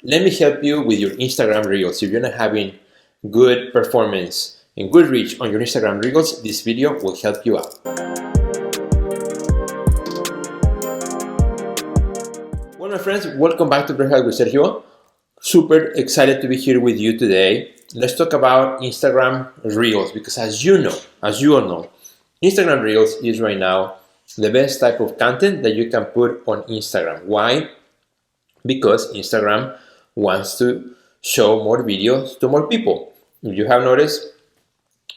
let me help you with your Instagram Reels. If you're not having good performance and good reach on your Instagram Reels, this video will help you out. Well, my friends, welcome back to Brain Health with Sergio. Super excited to be here with you today. Let's talk about Instagram Reels, because as you all know, Instagram Reels is right now the best type of content that you can put on Instagram. Why? Because Instagram wants to show more videos to more people. If you have noticed,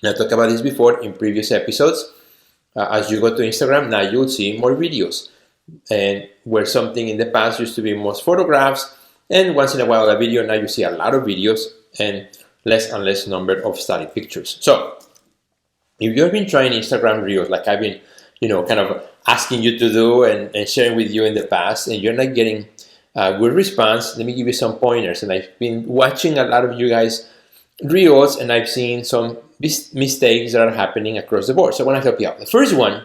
I talked about this before in previous episodes, as you go to Instagram, now you'll see more videos. And where something in the past used to be most photographs, and once in a while a video, now you see a lot of videos and less number of static pictures. So if you've been trying Instagram Reels like I've been, kind of asking you to do and sharing with you in the past, and you're not getting a good response, let me give you some pointers. And I've been watching a lot of you guys Reels, and I've seen some mistakes that are happening across the board. So I want to help you out. The first one,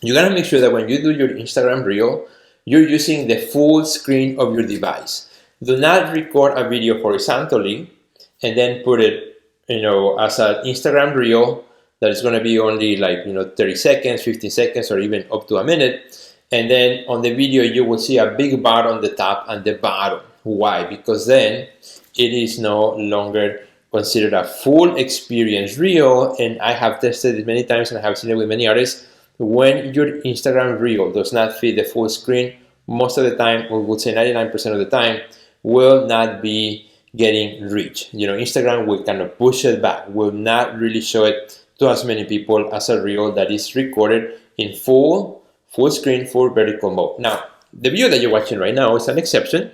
you gotta make sure that when you do your Instagram Reel, you're using the full screen of your device. Do not record a video horizontally and then put it, as an Instagram Reel that is gonna be only like, 30 seconds, 15 seconds, or even up to a minute. And then on the video, you will see a big bar on the top and the bottom. Why? Because then it is no longer considered a full experience reel. And I have tested it many times, and I have seen it with many artists. When your Instagram Reel does not fit the full screen, most of the time, or we would say 99% of the time, will not be getting reach. Instagram will kind of push it back, will not really show it to as many people as a reel that is recorded in full screen, full vertical mode. Now, the video that you're watching right now is an exception.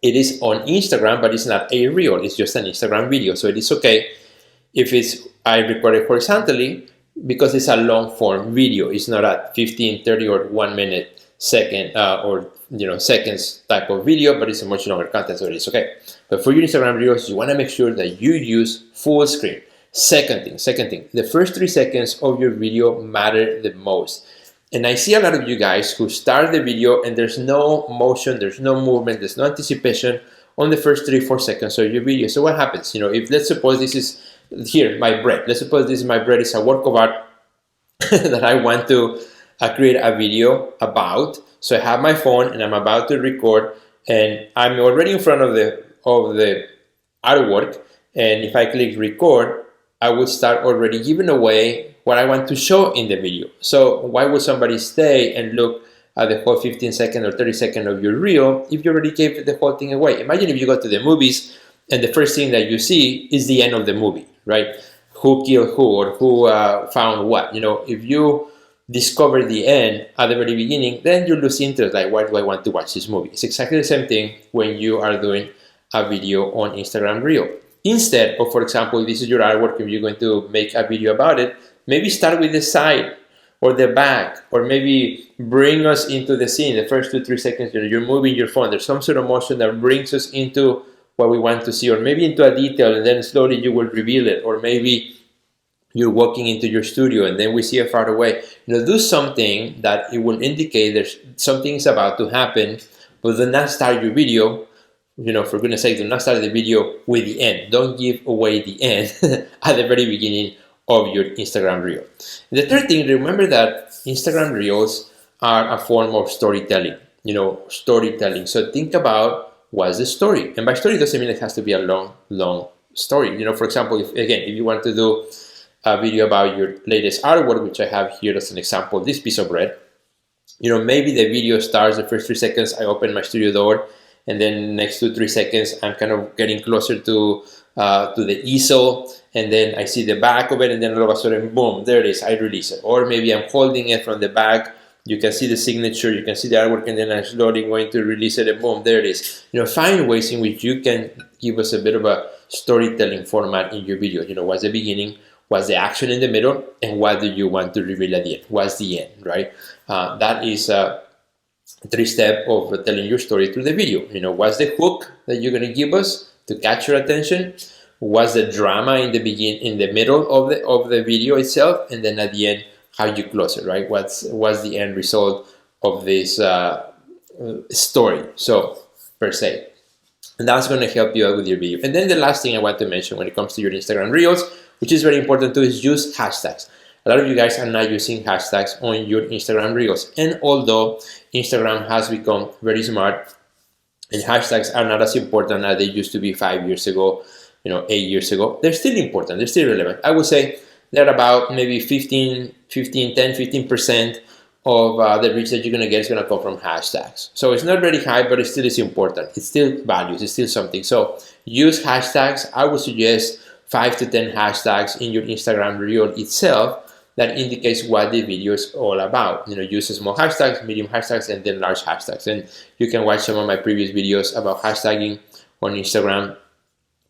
It is on Instagram, but it's not a reel. It's just an Instagram video. So it is okay if I record it horizontally, because it's a long form video. It's not a 15, 30, or 1 minute, second, or seconds type of video, but it's a much longer content, so it is okay. But for your Instagram Reels, you want to make sure that you use full screen. Second thing, the first 3 seconds of your video matter the most. And I see a lot of you guys who start the video and there's no motion, there's no movement, there's no anticipation on the first 3-4 seconds of your video. So what happens? If let's suppose this is here, my bread. Let's suppose this is my bread. It's a work of art that I want to create a video about. So I have my phone and I'm about to record, and I'm already in front of the artwork. And if I click record, I would start already giving away what I want to show in the video. So why would somebody stay and look at the whole 15 second or 30 second of your reel if you already gave the whole thing away? Imagine if you go to the movies and the first thing that you see is the end of the movie, right? Who killed who, or who found what? If you discover the end at the very beginning, then you lose interest. Like, why do I want to watch this movie? It's exactly the same thing when you are doing a video on Instagram Reel. Instead of, for example, this is your artwork, if you're going to make a video about it, maybe start with the side or the back, or maybe bring us into the scene. The first 2-3 seconds, you're moving your phone. There's some sort of motion that brings us into what we want to see, or maybe into a detail, and then slowly you will reveal it. Or maybe you're walking into your studio and then we see it far away. Do something that it will indicate there's something is about to happen, but do not start your video. For goodness sake, do not start the video with the end. Don't give away the end at the very beginning of your Instagram Reel. The third thing, remember that Instagram Reels are a form of storytelling. So think about what's the story. And by story doesn't mean it has to be a long story. For example, if you want to do a video about your latest artwork, which I have here as an example, this piece of bread, maybe the video starts the first 3 seconds, I open my studio door, and then next 2-3 seconds, I'm kind of getting closer to the easel, and then I see the back of it, and then all of a sudden, boom, there it is, I release it. Or maybe I'm holding it from the back, you can see the signature, you can see the artwork, and then I'm slowly going to release it, and boom, there it is. Find ways in which you can give us a bit of a storytelling format in your video. What's the beginning, what's the action in the middle, and what do you want to reveal at the end? What's the end, right? That is a 3-step of telling your story through the video. What's the hook that you're going to give us to catch your attention? What's the drama in the middle of the video itself, and then at the end, how you close it, right? What's the end result of this story? So per se. and that's going to help you out with your video. And then the last thing I want to mention when it comes to your Instagram Reels, which is very important too, is use hashtags. A lot of you guys are not using hashtags on your Instagram Reels, and although Instagram has become very smart and hashtags are not as important as they used to be 5 years ago, 8 years ago, they're still important, they're still relevant. I would say they're about maybe 15% of the reach that you're going to get is going to come from hashtags. So it's not very high, but it still is important. It's still values, it's still something. So use hashtags. I would suggest 5 to 10 hashtags in your Instagram reel itself that indicates what the video is all about. Use small hashtags, medium hashtags, and then large hashtags. And you can watch some of my previous videos about hashtagging on Instagram,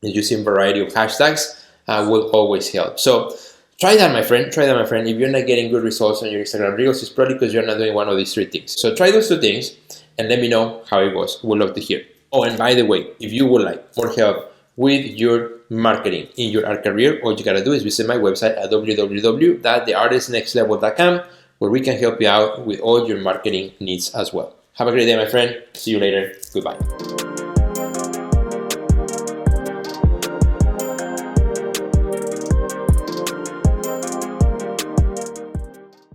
and using a variety of hashtags will always help. So try that, my friend. Try that, my friend. If you're not getting good results on your Instagram Reels, it's probably because you're not doing one of these 3 things. So try those 2 things and let me know how it goes. We'd love to hear. Oh, and by the way, if you would like more help with your marketing in your art career, all you gotta do is visit my website at www.theartistnextlevel.com, where we can help you out with all your marketing needs as well. Have a great day, my friend. See you later. Goodbye.